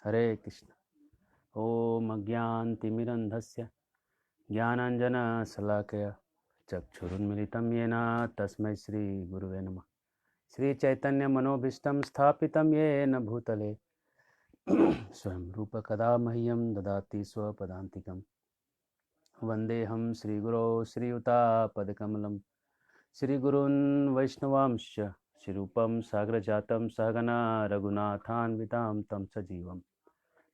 हरे कृष्ण। ओम अज्ञानतिमिरन्धस्य ज्ञानाञ्जनशलाकया चक्षुरुन्मिलितं येन तस्मै श्रीगुरुवे नमः। श्रीचैतन्यमनोभीष्टं स्थापितं येन भूतले स्वयं रूपकदा मह्यं ददाति स्वपदान्तिकं। वन्देऽहं श्रीगुरो श्रीयुतापदकमलं श्रीगुरून् वैष्णवांश्च श्रीरूपं साग्रजातं सहगना रघुनाथान्वितां तं सजीवम्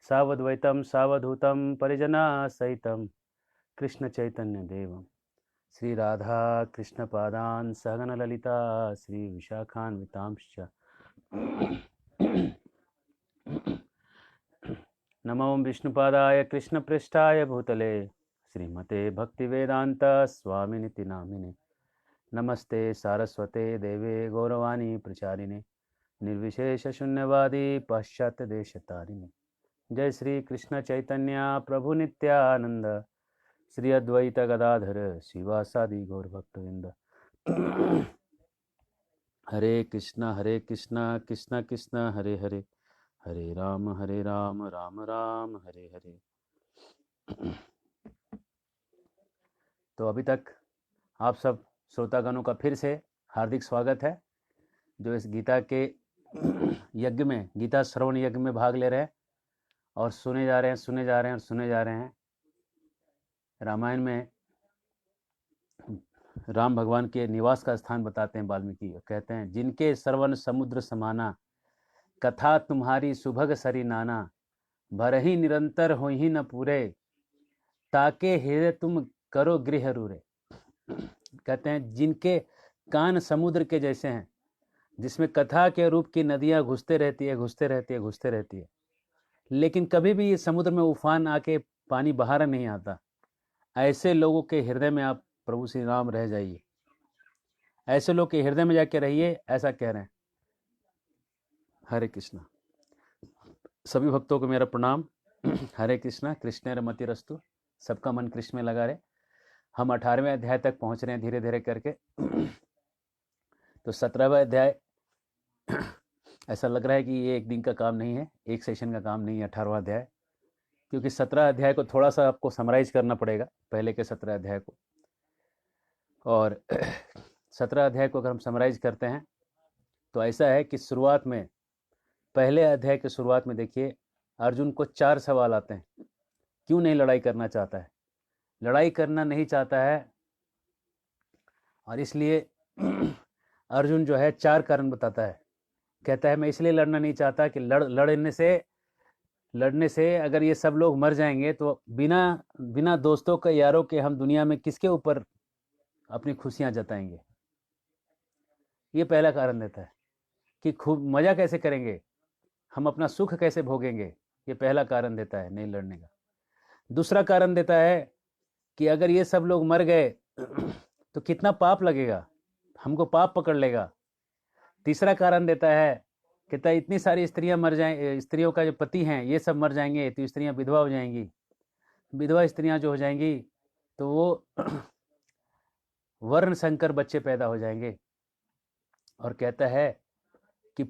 सावद्वैतं सावधूतं परिजनासहितं कृष्णचैतन्यदेवं श्रीराधा कृष्णपादान् सहगणललिता श्रीविशाखान्वितांश्च नमो विष्णुपादाय कृष्णपृष्ठाय भूतले श्रीमते भक्तिवेदान्त स्वामिनिति नामिने। नमस्ते सारस्वते देवे गौरवाणी प्रचारिणे निर्विशेष शून्यवादी पाश्चात्य देशतारिणे। जय श्री कृष्ण चैतन्य प्रभु नित्यानंद श्री अद्वैत गदाधर शिवासादि गौर भक्तवृंद। हरे कृष्णा कृष्ण कृष्ण हरे हरे, हरे राम राम राम हरे हरे। तो अभी तक आप सब श्रोतागणों का फिर से हार्दिक स्वागत है, जो इस गीता के यज्ञ में, गीता श्रवण यज्ञ में भाग ले रहे हैं और सुने जा रहे हैं। रामायण में राम भगवान के निवास का स्थान बताते हैं वाल्मीकि, कहते हैं जिनके श्रवण समुद्र समाना, कथा तुम्हारी सुभग सरी नाना, भरही निरंतर हो ही न पूरे, ताके हृदय तुम करो गृह रूरे। कहते हैं जिनके कान समुद्र के जैसे हैं, जिसमें कथा के रूप की नदियां घुसते रहती है, लेकिन कभी भी इस समुद्र में उफान आके पानी बाहर नहीं आता। ऐसे लोगों के हृदय में आप प्रभु श्री राम रह जाइए, ऐसे लोग के हृदय में जाके रहिए, ऐसा कह रहे हैं। हरे कृष्णा। सभी भक्तों को मेरा प्रणाम। हरे कृष्णा। कृष्ण रमतिरस्तु। सबका मन कृष्ण में लगा रहे। हम 18वें अध्याय तक पहुंच रहे हैं धीरे धीरे करके। तो 17वां अध्याय ऐसा लग रहा है कि ये एक दिन का काम नहीं है, एक सेशन का काम नहीं है 18वां अध्याय, क्योंकि 17 अध्याय को थोड़ा सा आपको समराइज करना पड़ेगा पहले के 17 अध्याय को। और 17 अध्याय को अगर हम समराइज करते हैं तो ऐसा है कि शुरुआत में, पहले अध्याय के शुरुआत में देखिए, अर्जुन को 4 सवाल आते हैं। क्यों नहीं लड़ाई करना चाहता है? लड़ाई करना नहीं चाहता है और इसलिए अर्जुन जो है 4 कारण बताता है। कहता है मैं इसलिए लड़ना नहीं चाहता कि लड़ने से अगर ये सब लोग मर जाएंगे तो बिना दोस्तों के, यारों के हम दुनिया में किसके ऊपर अपनी खुशियां जताएंगे। ये पहला कारण देता है कि खूब मजा कैसे करेंगे, हम अपना सुख कैसे भोगेंगे। ये पहला कारण देता है नहीं लड़ने का। दूसरा कारण देता है कि अगर ये सब लोग मर गए तो कितना पाप लगेगा, हमको पाप पकड़ लेगा। तीसरा कारण देता है, कहता है इतनी सारी स्त्रियां मर जाएं, स्त्रियों का जो पति हैं ये सब मर जाएंगे तो स्त्रियां विधवा हो जाएंगी। विधवा स्त्रियां जो हो जाएंगी तो वो वर्ण संकर बच्चे पैदा हो जाएंगे। और कहता है कि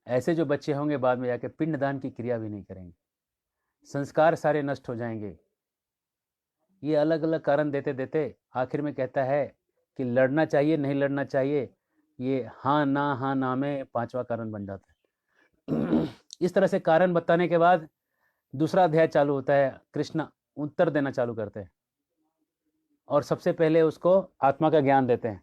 ऐसे जो बच्चे होंगे बाद में जाके पिंडदान की क्रिया भी नहीं करेंगे, संस्कार सारे नष्ट हो जाएंगे। ये अलग अलग कारण देते देते आखिर में कहता है कि लड़ना चाहिए नहीं लड़ना चाहिए, ये हाँ ना में 5वां कारण बन जाता है। इस तरह से कारण बताने के बाद दूसरा अध्याय चालू होता है। कृष्ण उत्तर देना चालू करते हैं और सबसे पहले उसको आत्मा का ज्ञान देते हैं।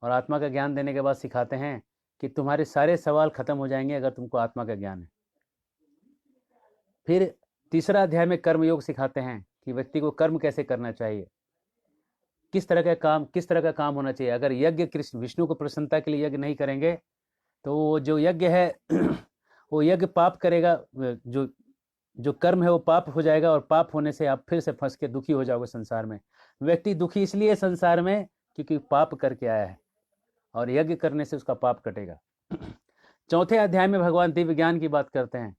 और आत्मा का ज्ञान देने के बाद सिखाते हैं कि तुम्हारे सारे सवाल खत्म हो जाएंगे अगर तुमको आत्मा का ज्ञान है। फिर तीसरा अध्याय में कर्म योग सिखाते हैं कि व्यक्ति को कर्म कैसे करना चाहिए, किस तरह का काम होना चाहिए। अगर यज्ञ कृष्ण विष्णु को प्रसन्नता के लिए यज्ञ नहीं करेंगे तो वो जो यज्ञ है वो यज्ञ पाप करेगा, जो कर्म है वो पाप हो जाएगा और पाप होने से आप फिर से फंस के दुखी हो जाओगे संसार में। व्यक्ति दुखी इसलिए संसार में क्योंकि पाप करके आया है और यज्ञ करने से उसका पाप कटेगा। चौथे अध्याय में भगवान दिव्य ज्ञान की बात करते हैं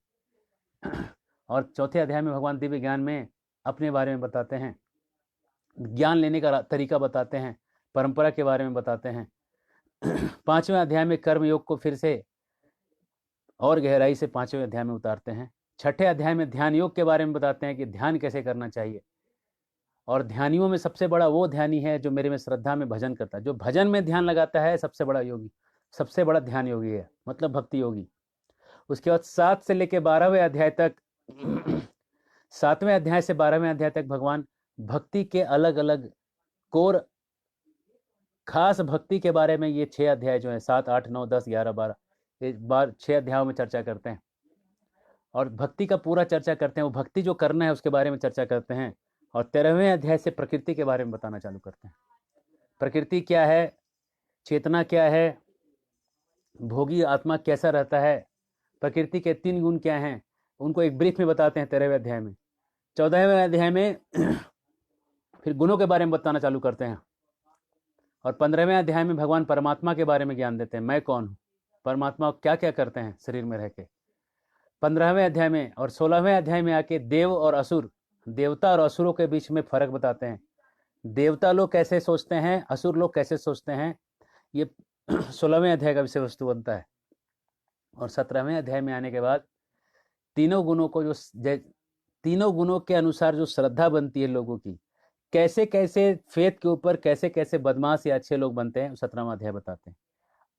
और चौथे अध्याय में भगवान दिव्य ज्ञान में अपने बारे में बताते हैं, ज्ञान लेने का तरीका बताते हैं, परंपरा के बारे में बताते हैं। 5वें अध्याय में कर्म योग को फिर से और गहराई से 5वें अध्याय में उतारते हैं। छठे अध्याय में ध्यान योग के बारे में बताते हैं कि ध्यान कैसे करना चाहिए। और ध्यानियों में सबसे बड़ा वो ध्यानी है जो मेरे में श्रद्धा में भजन करता है। जो भजन में ध्यान लगाता है सबसे बड़ा योगी, सबसे बड़ा ध्यान योगी है, मतलब भक्ति योगी। उसके बाद 7 से लेकर 12वें अध्याय तक 7वें अध्याय से 12वें अध्याय तक भगवान भक्ति के अलग अलग कोर खास भक्ति के बारे में ये 6 अध्याय जो है 7, 8, 9, 10, 11, 12 ये 6 अध्यायों में चर्चा करते हैं और भक्ति का पूरा चर्चा करते हैं। वो भक्ति जो करना है उसके बारे में चर्चा करते हैं। और 13वें अध्याय से प्रकृति के बारे में बताना चालू करते हैं। प्रकृति क्या है, चेतना क्या है, भोगी आत्मा कैसा रहता है, प्रकृति के 3 गुण क्या हैं, उनको एक ब्रीफ में बताते हैं 13वें अध्याय में। 14वें अध्याय में फिर गुणों के बारे में बताना चालू करते हैं और 15वें अध्याय में भगवान परमात्मा के बारे में ज्ञान देते हैं। मैं कौन हूँ, परमात्मा क्या क्या करते हैं शरीर में रह के। 15वें अध्याय में और 16वें अध्याय में आके देव और असुर, देवता और असुरों के बीच में फर्क बताते हैं। देवता लोग कैसे सोचते हैं, असुर लोग कैसे सोचते हैं, ये 16वें अध्याय का विषय वस्तु बनता है। और 17वें अध्याय में आने के बाद तीनों गुणों को जो तीनों गुणों के अनुसार जो श्रद्धा बनती है लोगों की, कैसे कैसे फेथ के ऊपर कैसे कैसे बदमाश या अच्छे लोग बनते हैं, 17वां अध्याय बताते हैं।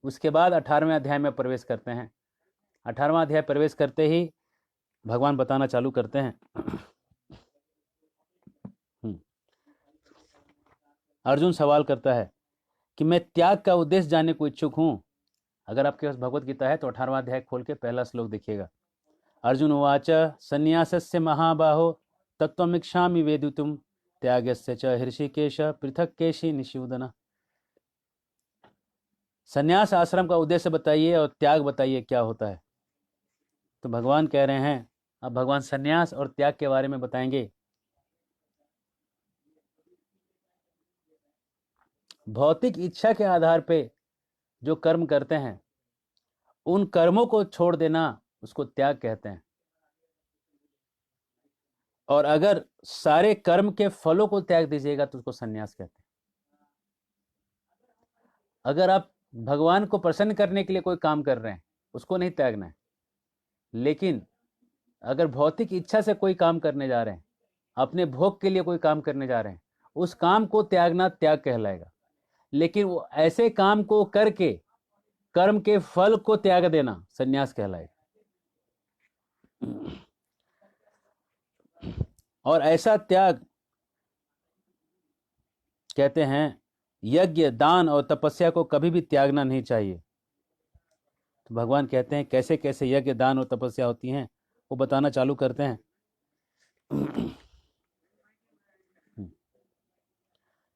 उसके बाद 18वें अध्याय में प्रवेश करते हैं। 18वां अध्याय प्रवेश करते ही भगवान बताना चालू करते हैं। अर्जुन सवाल करता है कि मैं त्याग का उद्देश्य जानने को इच्छुक हूं। अगर आपके पास भगवत गीता है तो 18वां अध्याय खोल के पहला श्लोक देखिएगा। अर्जुन उवाच संन्यासस्य महाबाहो तत्त्वमिच्छामि वेदितुम त्यागस्य च हृषिकेश पृथक केशि निषूदन। संन्यास आश्रम का उद्देश्य बताइए और त्याग बताइए क्या होता है। तो भगवान कह रहे हैं, अब भगवान संन्यास और त्याग के बारे में बताएंगे। भौतिक इच्छा के आधार पे जो कर्म करते हैं उन कर्मों को छोड़ देना उसको त्याग कहते हैं। और अगर सारे कर्म के फलों को त्याग दीजिएगा तो उसको संन्यास कहते हैं। अगर आप भगवान को प्रसन्न करने के लिए कोई काम कर रहे हैं उसको नहीं त्यागना है, लेकिन अगर भौतिक इच्छा से कोई काम करने जा रहे हैं, अपने भोग के लिए कोई काम करने जा रहे हैं, उस काम को त्यागना त्याग कहलाएगा। लेकिन वो ऐसे काम को करके कर्म के फल को त्याग देना संन्यास कहलाएगा। और ऐसा त्याग कहते हैं, यज्ञ, दान और तपस्या को कभी भी त्यागना नहीं चाहिए। तो भगवान कहते हैं कैसे कैसे यज्ञ, दान और तपस्या होती हैं वो बताना चालू करते हैं।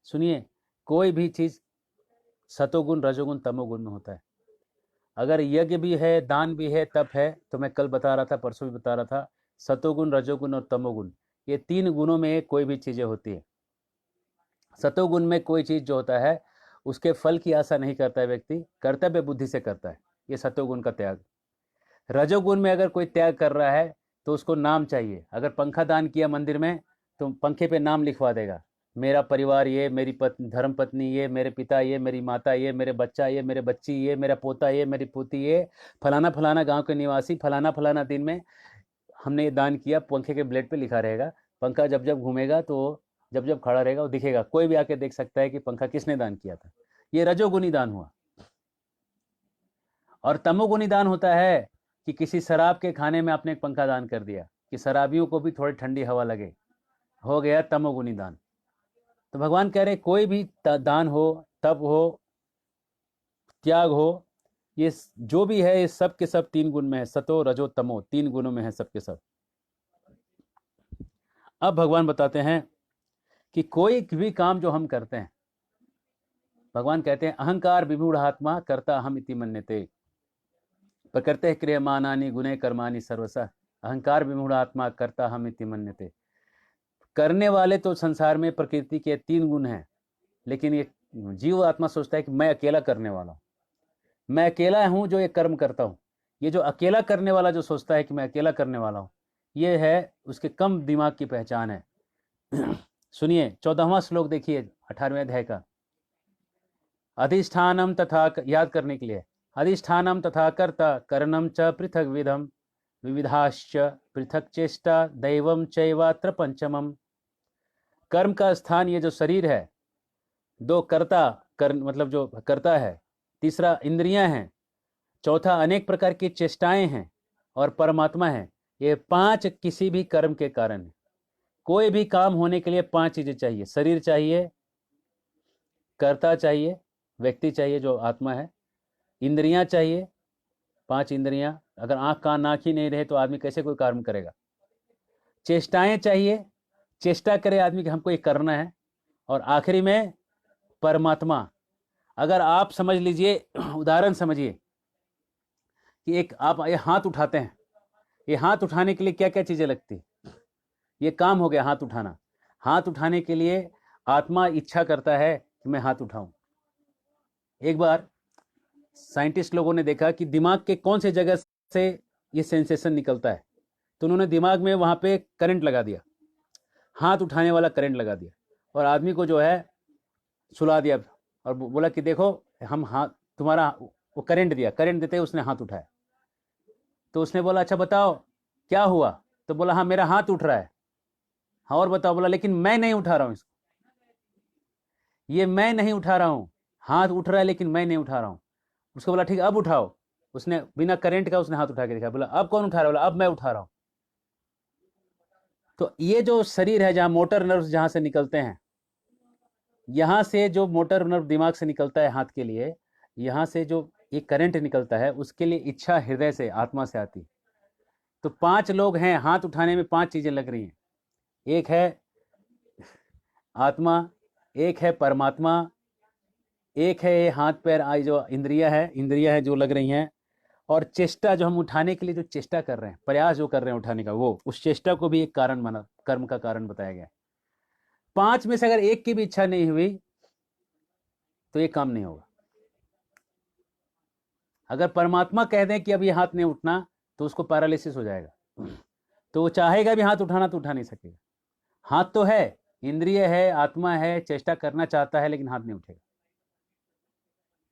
सुनिए, कोई भी चीज सतोगुण, रजोगुण, तमोगुण में होता है। अगर यज्ञ भी है, दान भी है, तप है, तो मैं कल बता रहा था, परसों भी बता रहा था, सतोगुण, रजोगुण और तमोगुण, ये 3 गुणों में कोई भी चीजें होती है। सतोगुण में कोई चीज जो होता है उसके फल की आशा नहीं करता है व्यक्ति, कर्तव्य बुद्धि से करता है, ये सतोगुण का त्याग। रजोगुण में अगर कोई त्याग कर रहा है तो उसको नाम चाहिए। अगर पंखा दान किया मंदिर में तो पंखे पे नाम लिखवा देगा, मेरा परिवार ये, मेरी धर्म पत्नी ये, मेरे पिता ये, मेरी माता ये, मेरे बच्चा ये, मेरे बच्ची ये, मेरा पोता ये, मेरी पोती ये, फलाना फलाना गांव के निवासी, फलाना फलाना दिन में हमने ये दान किया। पंखे के ब्लेड पे लिखा रहेगा। पंखा जब जब घूमेगा तो जब जब खड़ा रहेगा वो दिखेगा, कोई भी आके देख सकता है कि पंखा किसने दान किया था। ये रजोगुनी दान हुआ। और तमोगुनी दान होता है कि किसी शराब के खाने में आपने एक पंखा दान कर दिया कि शराबियों को भी थोड़ी ठंडी हवा लगे, हो गया तमोगुनी दान। तो भगवान कह रहे कोई भी दान हो, तप हो, त्याग हो, ये जो भी है ये सब के सब 3 गुण में है, सतो रजो तमो, 3 गुणों में है सब के सब। अब भगवान बताते हैं कि कोई भी काम जो हम करते हैं, भगवान कहते हैं अहंकार विमूढ़ आत्मा कर्ता अहम इति मन्यते प्रकृते क्रियमाणानि गुणे कर्माणि सर्वशः अहंकार विमूढ़ आत्मा कर्ता अहम इति मन्यते। करने वाले तो संसार में प्रकृति के 3 गुण हैं, लेकिन ये जीव आत्मा सोचता है कि मैं अकेला करने वाला हूं, मैं अकेला हूं जो ये कर्म करता हूं। ये जो अकेला करने वाला जो सोचता है कि मैं अकेला करने वाला हूं, ये है उसके कम दिमाग की पहचान है। सुनिए 14वां श्लोक देखिए 18वें अध्याय का। अधिष्ठानम तथा, याद करने के लिए, अधिष्ठानम तथा कर्ता करणम च पृथक विधम विविधाश्च पृथक चेष्टा दैवम चैवात्र पंचमम। कर्म का स्थान ये जो शरीर है, दो कर्ता मतलब जो करता है, तीसरा इंद्रियां हैं, चौथा अनेक प्रकार की चेष्टाएं हैं, और परमात्मा है। ये पांच किसी भी कर्म के कारण है। कोई भी काम होने के लिए पांच चीजें चाहिए। शरीर चाहिए, कर्ता चाहिए, व्यक्ति चाहिए जो आत्मा है, इंद्रियां चाहिए, पांच इंद्रियां। अगर आंख कान नाक ही नहीं रहे तो आदमी कैसे कोई कर्म करेगा। चेष्टाएं चाहिए, चेष्टा करे आदमी कि हमको ये करना है, और आखिरी में परमात्मा। अगर आप समझ लीजिए, उदाहरण समझिए कि एक आप ये हाथ उठाते हैं, ये हाथ उठाने के लिए क्या क्या चीजें लगती। ये काम हो गया हाथ उठाना। हाथ उठाने के लिए आत्मा इच्छा करता है कि मैं हाथ उठाऊं। एक बार साइंटिस्ट लोगों ने देखा कि दिमाग के कौन से जगह से ये सेंसेशन निकलता है, तो उन्होंने दिमाग में वहां पे करंट लगा दिया, हाथ उठाने वाला करंट लगा दिया, और आदमी को जो है सुला दिया, और बोला कि देखो हम हाथ तुम्हारा, वो करंट दिया, करंट देते उसने हाथ उठाया। तो उसने बोला अच्छा बताओ क्या हुआ, तो बोला हाँ मेरा हाथ उठ रहा है। हाँ और बताओ, बोला लेकिन मैं नहीं उठा रहा हूं इसको, ये मैं नहीं उठा रहा हूं, हाथ उठ रहा है लेकिन मैं नहीं उठा रहा हूं। उसको बोला ठीक अब उठाओ। उसने बिना करंट का उसने हाथ उठा के देखा, बोला अब कौन उठा रहा है, बोला अब मैं उठा रहा हूं। तो ये जो शरीर है, जहां मोटर नर्व जहां से निकलते हैं, यहां से जो मोटर नर्व दिमाग से निकलता है हाथ के लिए, यहां से जो ये करंट निकलता है, उसके लिए इच्छा हृदय से, आत्मा से आती। तो पांच लोग हैं, हाथ उठाने में पांच चीजें लग रही हैं। एक है आत्मा, एक है परमात्मा, एक है ये हाथ पैर आई जो इंद्रियां है जो लग रही हैं, और चेष्टा जो हम उठाने के लिए जो चेष्टा कर रहे हैं, प्रयास जो कर रहे हैं उठाने का, वो उस चेष्टा को भी एक कारण माना, कर्म का कारण बताया गया। पांच में से अगर एक की भी इच्छा नहीं हुई तो ये काम नहीं होगा। अगर परमात्मा कह दें कि अब ये हाथ नहीं उठना, तो उसको पैरालिसिस हो जाएगा। तो वो चाहेगा भी हाथ उठाना तो उठा नहीं सकेगा। हाथ तो है, इंद्रिय है, आत्मा है, चेष्टा करना चाहता है, लेकिन हाथ नहीं उठेगा,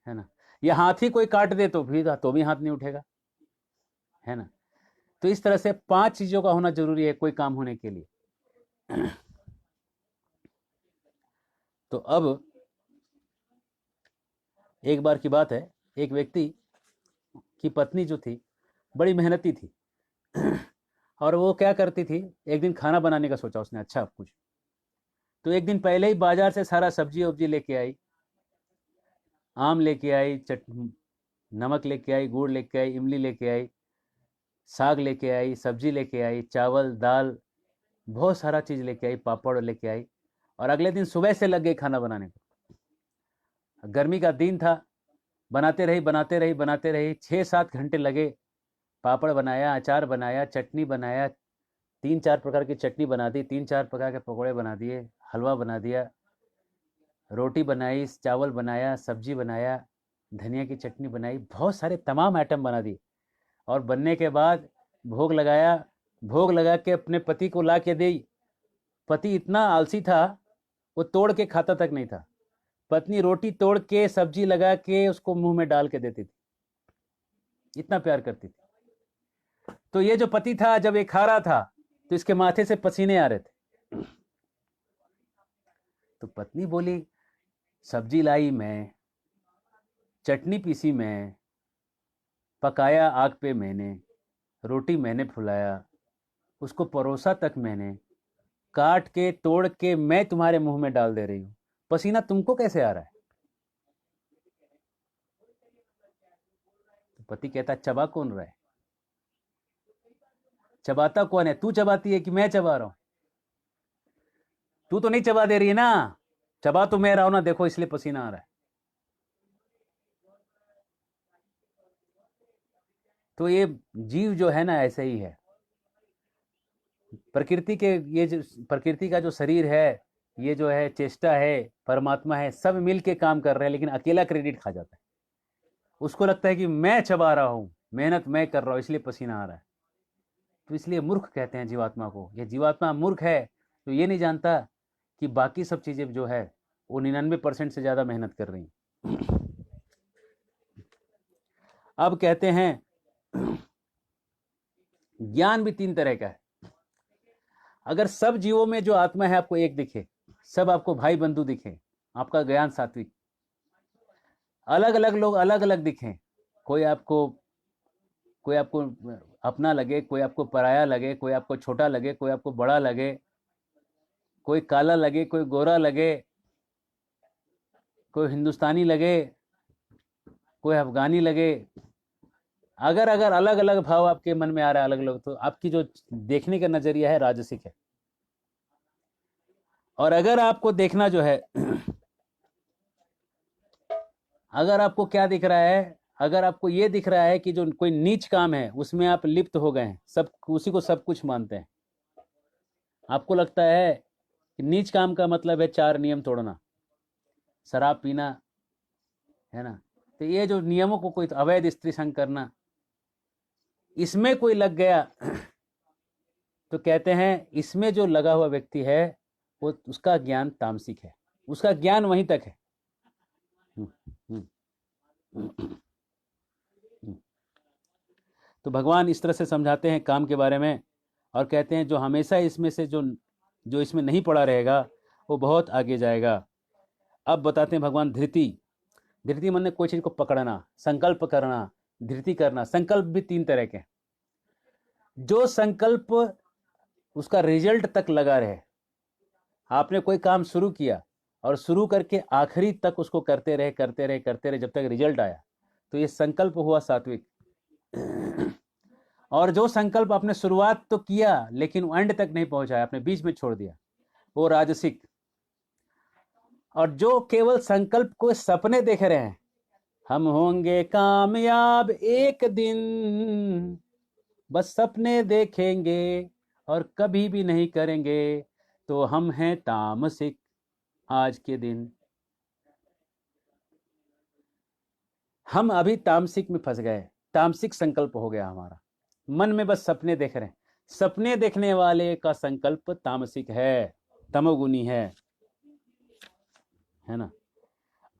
है ना। ये हाथ ही कोई काट दे तो भी हाथ नहीं उठेगा, है ना। तो इस तरह से पांच चीजों का होना जरूरी है कोई काम होने के लिए। तो अब एक बार की बात है, एक व्यक्ति की पत्नी जो थी बड़ी मेहनती थी, और वो क्या करती थी, एक दिन खाना बनाने का सोचा उसने, अच्छा कुछ। तो एक दिन पहले ही बाजार से सारा सब्जी वब्जी लेके आई, आम लेके आई, नमक लेके आई, गुड़ लेके आई, इमली लेके आई, साग लेके आई, सब्जी लेके आई, चावल दाल, बहुत सारा चीज़ लेके आई, पापड़ लेके आई, और अगले दिन सुबह से लग गई खाना बनाने को। गर्मी का दिन था, बनाते रही बनाते रही बनाते रही, 6-7 घंटे लगे। पापड़ बनाया, अचार बनाया, चटनी बनाया, 3-4 प्रकार की चटनी बना दी, 3-4 प्रकार के पकौड़े बना दिए, हलवा बना दिया, रोटी बनाई, चावल बनाया, सब्जी बनाया, धनिया की चटनी बनाई, बहुत सारे तमाम आइटम बना दी। और बनने के बाद भोग लगाया, भोग लगा के अपने पति को ला के दी। पति इतना आलसी था, वो तोड़ के खाता तक नहीं था। पत्नी रोटी तोड़ के सब्जी लगा के उसको मुंह में डाल के देती थी, इतना प्यार करती थी। तो ये जो पति था, जब ये खा रहा था तो इसके माथे से पसीने आ रहे थे। तो पत्नी बोली सब्जी लाई मैं, चटनी पीसी मैं, पकाया आग पे मैंने, रोटी मैंने फुलाया, उसको परोसा तक मैंने, काट के तोड़ के मैं तुम्हारे मुंह में डाल दे रही हूं, पसीना तुमको कैसे आ रहा है। तो पति कहता चबा कौन रहा है, चबाता कौन है, तू चबाती है कि मैं चबा रहा हूं। तू तो नहीं चबा दे रही है ना, चबा तो मैं रहा हूं ना, देखो इसलिए पसीना आ रहा है। तो ये जीव जो है ना ऐसे ही है। प्रकृति के ये जो प्रकृति का जो शरीर है, ये जो है चेष्टा है, परमात्मा है, सब मिल के काम कर रहे हैं, लेकिन अकेला क्रेडिट खा जाता है। उसको लगता है कि मैं चबा रहा हूं, मेहनत मैं कर रहा हूं, इसलिए पसीना आ रहा है। तो इसलिए मूर्ख कहते हैं जीवात्मा को। ये जीवात्मा मूर्ख है तो ये नहीं जानता कि बाकी सब चीजें जो है वो 99% से ज्यादा मेहनत कर रही हैं। अब कहते हैं ज्ञान भी तीन तरह का है। अगर सब जीवों में जो आत्मा है आपको एक दिखे, सब आपको भाई बंधु दिखे, आपका ज्ञान सात्विक। अलग अलग लोग अलग अलग दिखें, कोई आपको अपना लगे, कोई आपको पराया लगे, कोई आपको छोटा लगे, कोई आपको बड़ा लगे, कोई काला लगे, कोई गोरा लगे, कोई हिंदुस्तानी लगे, कोई अफगानी लगे। अगर अगर अलग अलग भाव आपके मन में आ रहा है अलग अलग, तो आपकी जो देखने का नजरिया है राजसिक है। और अगर आपको देखना जो है अगर आपको क्या दिख रहा है, अगर आपको ये दिख रहा है कि जो कोई नीच काम है उसमें आप लिप्त हो गए हैं, सब उसी को सब कुछ मानते हैं, आपको लगता है कि नीच काम का मतलब है 4 नियम तोड़ना, शराब पीना, है ना, तो ये जो नियमों को कोई अवैध स्त्री संग करना, इसमें कोई लग गया तो कहते हैं इसमें जो लगा हुआ व्यक्ति है वो उसका ज्ञान तामसिक है, उसका ज्ञान वहीं तक है। तो भगवान इस तरह से समझाते हैं काम के बारे में और कहते हैं जो हमेशा इसमें से जो इसमें नहीं पड़ा रहेगा वो बहुत आगे जाएगा। अब बताते हैं भगवान धृति मन ने कोई चीज को पकड़ना, संकल्प करना, धृति करना। संकल्प भी 3 तरह के, जो संकल्प उसका रिजल्ट तक लगा रहे। आपने कोई काम शुरू किया और शुरू करके आखिरी तक उसको करते रहे जब तक रिजल्ट आया, तो ये संकल्प हुआ सात्विक। और जो संकल्प आपने शुरुआत तो किया लेकिन एंड तक नहीं पहुंचाया, आपने बीच में छोड़ दिया, वो राजसिक। और जो केवल संकल्प को सपने देख रहे हैं, हम होंगे कामयाब एक दिन, बस सपने देखेंगे और कभी भी नहीं करेंगे, तो हम हैं तामसिक आज के दिन। हम अभी तामसिक में फंस गए, तामसिक संकल्प हो गया हमारा, मन में बस सपने देख रहे हैं। सपने देखने वाले का संकल्प तामसिक है, तमोगुनी है ना।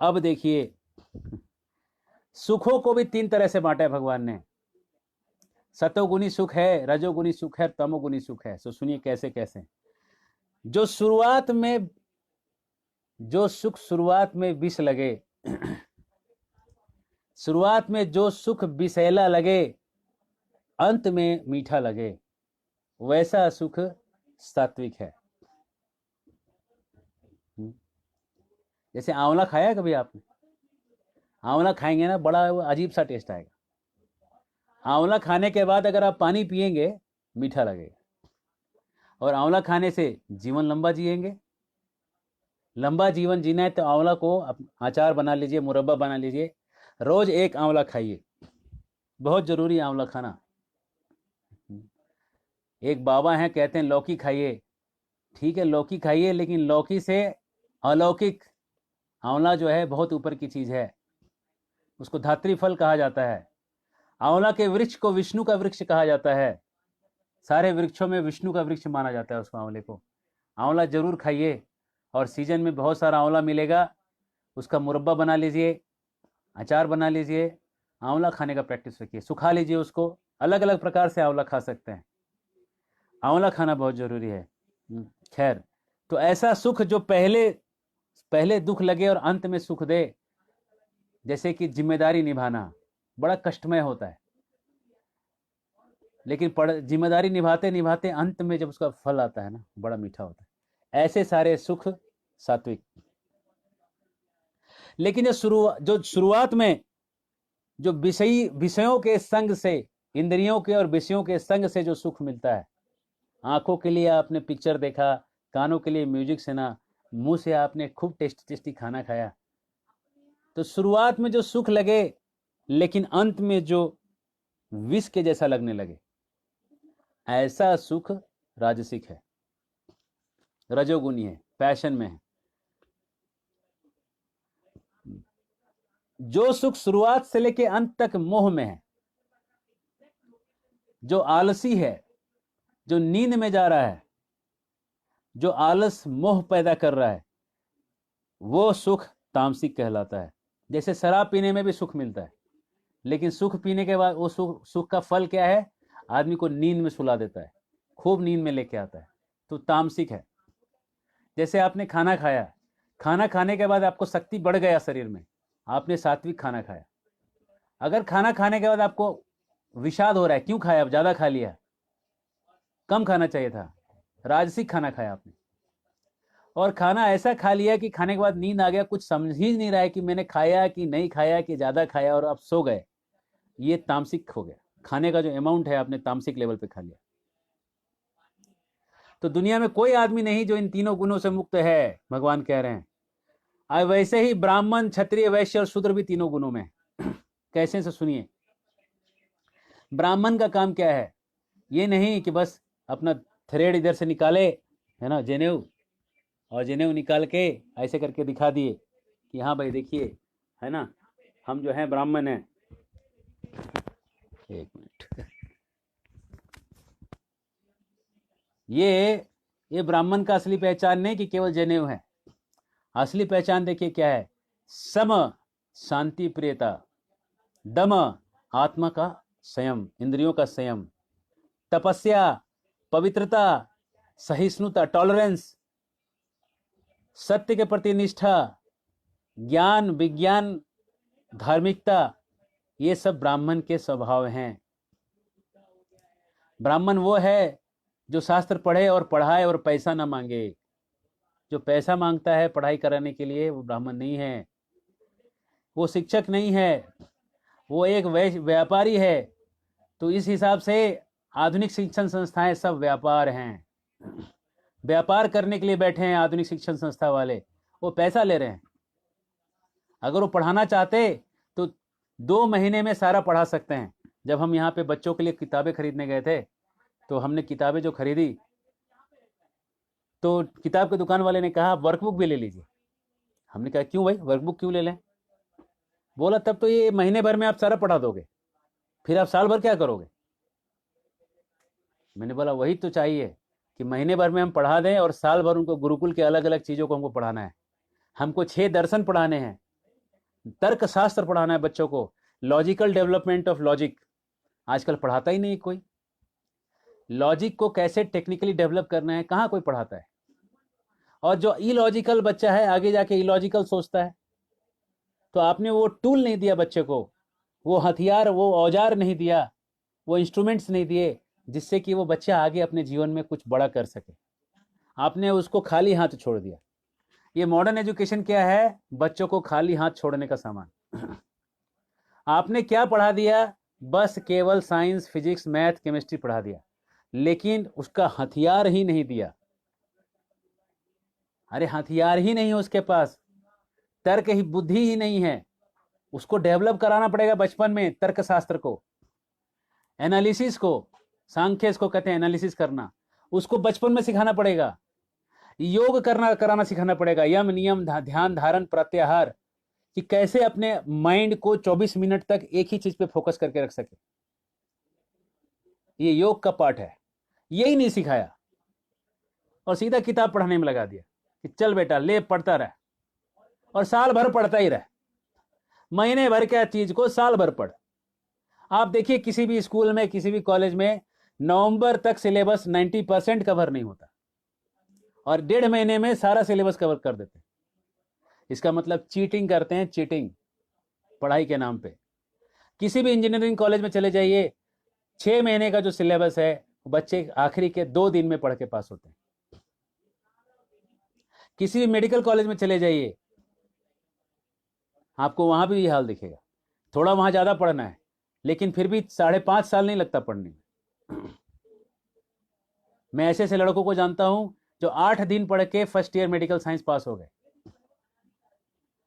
अब देखिए, सुखों को भी 3 तरह से बांटा है भगवान ने। सतोगुनी सुख है, रजोगुनी सुख है, तमोगुनी सुख है। तो सुनिए कैसे कैसे। जो सुख शुरुआत में विष लगे, शुरुआत में जो सुख विषैला लगे, अंत में मीठा लगे, वैसा सुख सात्विक है। जैसे आंवला खाया कभी आपने? आंवला खाएंगे ना, बड़ा अजीब सा टेस्ट आएगा। आंवला खाने के बाद अगर आप पानी पिएंगे, मीठा लगेगा। और आंवला खाने से जीवन लंबा जिएंगे। लंबा जीवन जीना है तो आंवला को अचार बना लीजिए, मुरब्बा बना लीजिए, रोज 1 आंवला खाइए, बहुत जरूरी है आंवला खाना। एक बाबा हैं कहते हैं लौकी खाइए, ठीक है लौकी खाइए, लेकिन लौकी से अलौकिक आंवला जो है बहुत ऊपर की चीज है, उसको धात्री फल कहा जाता है। आंवला के वृक्ष को विष्णु का वृक्ष कहा जाता है, सारे वृक्षों में विष्णु का वृक्ष माना जाता है उसको, आंवले को। आंवला जरूर खाइए, और सीजन में बहुत सारा आंवला मिलेगा, उसका मुरब्बा बना लीजिए, अचार बना लीजिए। आंवला खाने का प्रैक्टिस रखिए, सुखा लीजिए उसको, अलग अलग प्रकार से आंवला खा सकते हैं। आंवला खाना बहुत जरूरी है। खैर, तो ऐसा सुख जो पहले दुख लगे और अंत में सुख दे, जैसे कि जिम्मेदारी निभाना बड़ा कष्टमय होता है, लेकिन जिम्मेदारी निभाते निभाते अंत में जब उसका फल आता है ना, बड़ा मीठा होता है। ऐसे सारे सुख सात्विक। लेकिन जो शुरुआत में जो विषयों के संग से, इंद्रियों के और विषयों के संग से जो सुख मिलता है, आंखों के लिए आपने पिक्चर देखा, कानों के लिए म्यूजिक सुना, मुंह से आपने खूब टेस्टी खाना खाया, तो शुरुआत में जो सुख लगे लेकिन अंत में जो विष के जैसा लगने लगे, ऐसा सुख राजसिक है, रजोगुनी है, पैशन में है। जो सुख शुरुआत से लेके अंत तक मोह में है, जो आलसी है, जो नींद में जा रहा है, जो आलस मोह पैदा कर रहा है, वो सुख तामसिक कहलाता है। जैसे शराब पीने में भी सुख मिलता है, लेकिन सुख पीने के बाद वो सुख का फल क्या है? आदमी को नींद में सुला देता है, खूब नींद में लेके आता है, तो तामसिक है। जैसे आपने खाना खाया, खाना खाने के बाद आपको शक्ति बढ़ गया शरीर में, आपने सात्विक खाना खाया। अगर खाना खाने के बाद आपको विषाद हो रहा है, क्यों खाया, ज़्यादा खा लिया, कम खाना चाहिए था, राजसिक खाना खाया आपने। और खाना ऐसा खा लिया कि खाने के बाद नींद आ गया, कुछ समझ ही नहीं रहा है कि मैंने खाया कि नहीं खाया कि ज़्यादा खाया, और आप सो गए, ये तामसिक हो गया। खाने का जो अमाउंट है आपने तामसिक लेवल पे खा लिया। तो दुनिया में कोई आदमी नहीं जो इन तीनों गुणों से मुक्त है, भगवान कह रहे हैं। और वैसे ही ब्राह्मण, क्षत्रिय, वैश्य और शूद्र भी तीनों गुणों में। कैसे से सुनिए, ब्राह्मण का काम क्या है, ये नहीं कि बस अपना थ्रेड इधर से निकाले, है ना, जनेऊ, और जनेऊ निकाल के ऐसे करके दिखा दिए कि हाँ भाई देखिए, है ना, हम जो हैं ब्राह्मण हैं। एक मिनट, ये ब्राह्मण का असली पहचान नहीं कि केवल जनेऊ है। असली पहचान देखिए क्या है, सम, शांति प्रियता, दम, आत्मा का संयम, इंद्रियों का संयम, तपस्या, पवित्रता, सहिष्णुता, टॉलरेंस, सत्य के प्रति निष्ठा, ज्ञान, विज्ञान, धार्मिकता, ये सब ब्राह्मण के स्वभाव हैं। ब्राह्मण वो है जो शास्त्र पढ़े और पढ़ाए और पैसा ना मांगे। जो पैसा मांगता है पढ़ाई कराने के लिए, वो ब्राह्मण नहीं है, वो शिक्षक नहीं है, वो एक व्यापारी है। तो इस हिसाब से आधुनिक शिक्षण संस्थाएं सब व्यापार हैं, व्यापार करने के लिए बैठे हैं आधुनिक शिक्षण संस्था वाले, वो पैसा ले रहे हैं। अगर वो पढ़ाना चाहते तो 2 महीने में सारा पढ़ा सकते हैं। जब हम यहाँ पे बच्चों के लिए किताबें खरीदने गए थे, तो हमने किताबें जो खरीदी, तो किताब के दुकान वाले ने कहा वर्कबुक भी ले लीजिए। हमने कहा क्यों भाई, वर्कबुक क्यों ले लें? बोला तब तो ये महीने भर में आप सारा पढ़ा दोगे, फिर आप साल भर क्या करोगे? मैंने बोला वही तो चाहिए कि महीने भर में हम पढ़ा दें और साल भर उनको गुरुकुल के अलग अलग चीज़ों को हमको पढ़ाना है। हमको 6 दर्शन पढ़ाने हैं, तर्क शास्त्र पढ़ाना है बच्चों को, लॉजिकल डेवलपमेंट ऑफ लॉजिक। आजकल पढ़ाता ही नहीं कोई। लॉजिक को कैसे टेक्निकली डेवलप करना है, कहाँ कोई पढ़ाता है। और जो इलॉजिकल बच्चा है आगे जाके इलॉजिकल सोचता है। तो आपने वो टूल नहीं दिया बच्चे को, वो हथियार, वो औजार नहीं दिया, वो इंस्ट्रूमेंट्स नहीं दिए जिससे कि वो बच्चा आगे अपने जीवन में कुछ बड़ा कर सके। आपने उसको खाली हाथ छोड़ दिया। ये मॉडर्न एजुकेशन क्या है, बच्चों को खाली हाथ छोड़ने का सामान। आपने क्या पढ़ा दिया, बस केवल साइंस, फिजिक्स, मैथ, केमिस्ट्री पढ़ा दिया, लेकिन उसका हथियार ही नहीं दिया। अरे हथियार ही नहीं है उसके पास, तर्क ही, बुद्धि ही नहीं है। उसको डेवलप कराना पड़ेगा बचपन में, तर्क शास्त्र को, एनालिसिस को, सांख्य इसको कहते हैं एनालिसिस करना, उसको बचपन में सिखाना पड़ेगा। योग करना कराना सिखाना पड़ेगा, यम, नियम, ध्यान, धारण, प्रत्याहार, कि कैसे अपने माइंड को 24 मिनट तक एक ही चीज पे फोकस करके रख सके। ये योग का पार्ट है, यही नहीं सिखाया और सीधा किताब पढ़ाने में लगा दिया कि चल बेटा ले पढ़ता रह, और साल भर पढ़ता ही रह। महीने भर क्या चीज को साल भर पढ़। आप देखिए किसी भी स्कूल में, किसी भी कॉलेज में नवंबर तक सिलेबस 90% कवर नहीं होता, और 1.5 महीने में सारा सिलेबस कवर कर देते हैं। इसका मतलब चीटिंग करते हैं, चीटिंग पढ़ाई के नाम पे। किसी भी इंजीनियरिंग कॉलेज में चले जाइए, 6 महीने का जो सिलेबस है बच्चे आखिरी के 2 दिन में पढ़ के पास होते हैं। किसी भी मेडिकल कॉलेज में चले जाइए, आपको वहां भी ये हाल दिखेगा। थोड़ा वहां ज्यादा पढ़ना है, लेकिन फिर भी 5.5 साल नहीं लगता पढ़ने में। मैं ऐसे ऐसे लड़कों को जानता हूं जो 8 दिन पढ़ के फर्स्ट ईयर मेडिकल साइंस पास हो गए।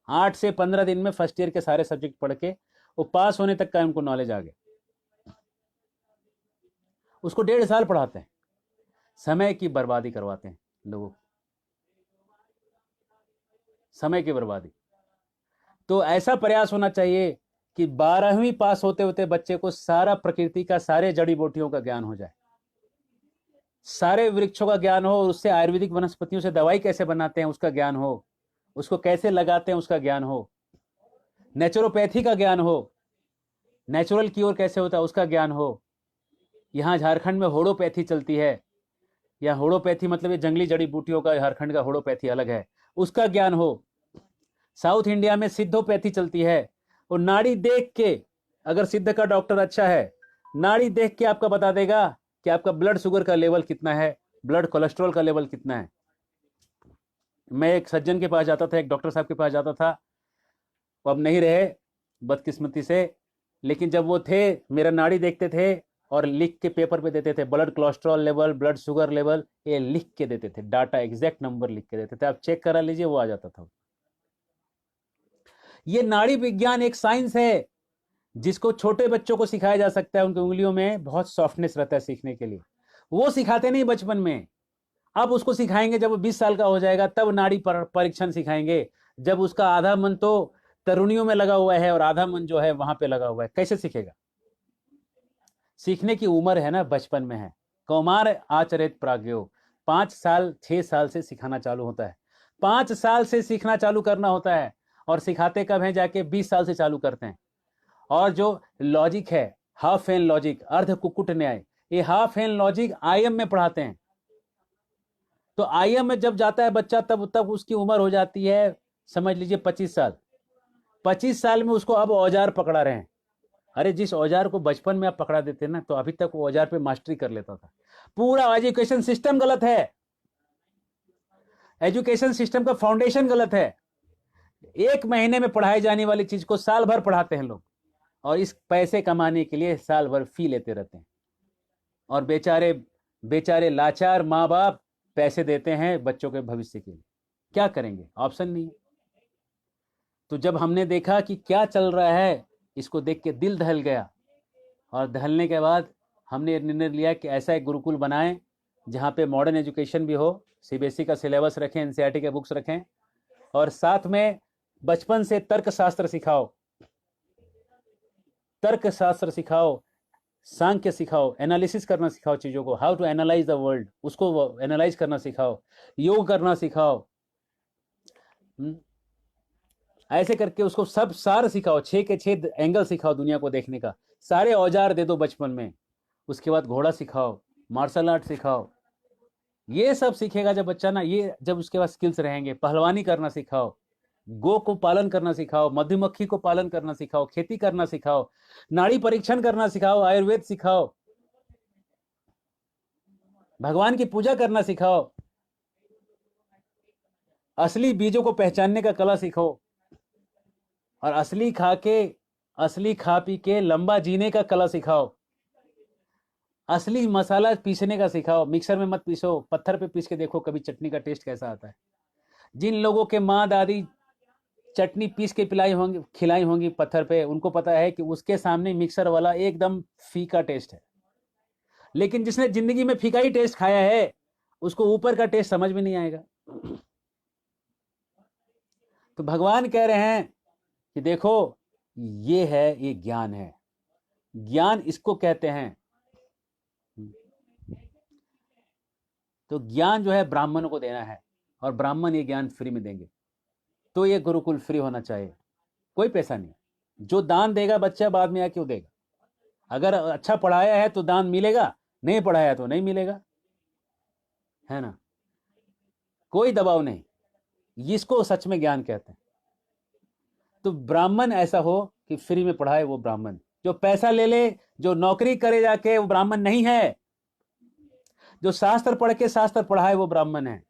8 से 15 दिन में फर्स्ट ईयर के सारे सब्जेक्ट पढ़ के वो पास होने तक का उनको नॉलेज आ गया। उसको 1.5 साल पढ़ाते हैं, समय की बर्बादी करवाते हैं लोगों को, समय की बर्बादी। तो ऐसा प्रयास होना चाहिए कि 12वीं पास होते होते बच्चे को सारा प्रकृति का, सारे जड़ी बूटियों का ज्ञान हो जाए, सारे वृक्षों का ज्ञान हो, और उससे आयुर्वेदिक वनस्पतियों से दवाई कैसे बनाते हैं उसका ज्ञान हो, उसको कैसे लगाते हैं उसका ज्ञान हो, नेचुरोपैथी का ज्ञान हो, नेचुरल क्योर कैसे होता है उसका ज्ञान हो। यहाँ झारखंड में होड़ोपैथी चलती है, या होड़ोपैथी मतलब ये जंगली जड़ी बूटियों का, झारखंड का होड़ोपैथी अलग है, उसका ज्ञान हो। साउथ इंडिया में सिद्धोपैथी चलती है, और नाड़ी देख के, अगर सिद्ध का डॉक्टर अच्छा है, नाड़ी देख के आपका बता देगा कि आपका ब्लड शुगर का लेवल कितना है, ब्लड कोलेस्ट्रॉल का लेवल कितना है। मैं एक सज्जन के पास जाता था, एक डॉक्टर साहब के पास जाता था, वो अब नहीं रहे बदकिस्मती से, लेकिन जब वो थे मेरा नाड़ी देखते थे और लिख के पेपर पे देते थे, blood cholesterol level, blood sugar level, ये लिख के देते थे, डाटा एग्जैक्ट नंबर लिख के देते थे, आप चेक करा लीजिए, वो आ जाता था। ये नाड़ी विज्ञान एक साइंस है जिसको छोटे बच्चों को सिखाया जा सकता है, उनकी उंगलियों में बहुत सॉफ्टनेस रहता है सीखने के लिए, वो सिखाते नहीं बचपन में। अब उसको सिखाएंगे जब वो 20 साल का हो जाएगा, तब नाड़ी परीक्षण सिखाएंगे, जब उसका आधा मन तो तरुणियों में लगा हुआ है और आधा मन जो है वहां पे लगा हुआ है, कैसे सीखेगा? सीखने की उम्र है ना, बचपन में है। कौमार आचरित प्राज्ञो, 5 साल 6 साल से सिखाना चालू होता है, 5 साल से सीखना चालू करना होता है, और सिखाते कब है? जाके 20 साल से चालू करते हैं। और जो लॉजिक है, हाफ एन लॉजिक, अर्ध कुकुट न्याय, ये हाफ एन लॉजिक आईएम में पढ़ाते हैं। तो आईएम में जब जाता है बच्चा, तब तक उसकी उम्र हो जाती है, समझ लीजिए 25 साल। 25 साल में उसको अब औजार पकड़ा रहे हैं। अरे जिस औजार को बचपन में आप पकड़ा देते ना, तो अभी तक वो औजार पे मास्टरी कर लेता था। पूरा एजुकेशन सिस्टम गलत है, एजुकेशन सिस्टम का फाउंडेशन गलत है। 1 महीने में पढ़ाई जाने वाली चीज को साल भर पढ़ाते हैं लोग, और इस पैसे कमाने के लिए साल भर फी लेते रहते हैं, और बेचारे बेचारे लाचार माँ बाप पैसे देते हैं बच्चों के भविष्य के लिए। क्या करेंगे? ऑप्शन नहीं है। तो जब हमने देखा कि क्या चल रहा है, इसको देख के दिल दहल गया, और दहलने के बाद हमने निर्णय लिया कि ऐसा एक गुरुकुल बनाएं जहाँ पे मॉडर्न एजुकेशन भी हो, सीबीएसई का सिलेबस रखें, एनसीईआरटी के बुक्स रखें, और साथ में बचपन से तर्कशास्त्र सिखाओ, तर्कशास्त्र सिखाओ, सांख्य सिखाओ, एनालिसिस करना सिखाओ चीज़ों को, how to analyse the world, उसको एनालाइज करना सिखाओ, योग करना सिखाओ। ऐसे करके उसको सब सार सिखाओ, 6 के 6 एंगल सिखाओ दुनिया को देखने का, सारे औजार दे दो बचपन में। उसके बाद घोड़ा सिखाओ, मार्शल आर्ट सिखाओ, ये सब सीखेगा जब बच्चा ना, ये जब उसके पास स्किल्स रहेंगे, पहलवानी करना सिखाओ, गो को पालन करना सिखाओ, मधुमक्खी को पालन करना सिखाओ, खेती करना सिखाओ, नाड़ी परीक्षण करना सिखाओ, आयुर्वेद सिखाओ, भगवान की पूजा करना सिखाओ, असली बीजों को पहचानने का कला सिखाओ, और असली खा पी के लंबा जीने का कला सिखाओ, असली मसाला पीसने का सिखाओ, मिक्सर में मत पीसो, पत्थर पे पीस के देखो कभी चटनी का टेस्ट कैसा आता है। जिन लोगों के माँ दादी चटनी पीस के पिलाई होंगी, खिलाई होंगी पत्थर पे, उनको पता है कि उसके सामने मिक्सर वाला एकदम फीका टेस्ट है। लेकिन जिसने जिंदगी में फीका ही टेस्ट खाया है, उसको ऊपर का टेस्ट समझ में नहीं आएगा। तो भगवान कह रहे हैं कि देखो, ये है, ये ज्ञान है, ज्ञान इसको कहते हैं। तो ज्ञान जो है ब्राह्मणों को देना है, और ब्राह्मण ये ज्ञान फ्री में देंगे। तो ये गुरुकुल फ्री होना चाहिए, कोई पैसा नहीं। जो दान देगा बच्चा बाद में क्यों देगा? अगर अच्छा पढ़ाया है तो दान मिलेगा, नहीं पढ़ाया तो नहीं मिलेगा, है ना? कोई दबाव नहीं, इसको सच में ज्ञान कहते हैं। तो ब्राह्मण ऐसा हो कि फ्री में पढ़ाए, वो ब्राह्मण। जो पैसा ले ले, जो नौकरी करे जाके, वो ब्राह्मण नहीं है। जो शास्त्र पढ़ के शास्त्र पढ़ाए, वो ब्राह्मण है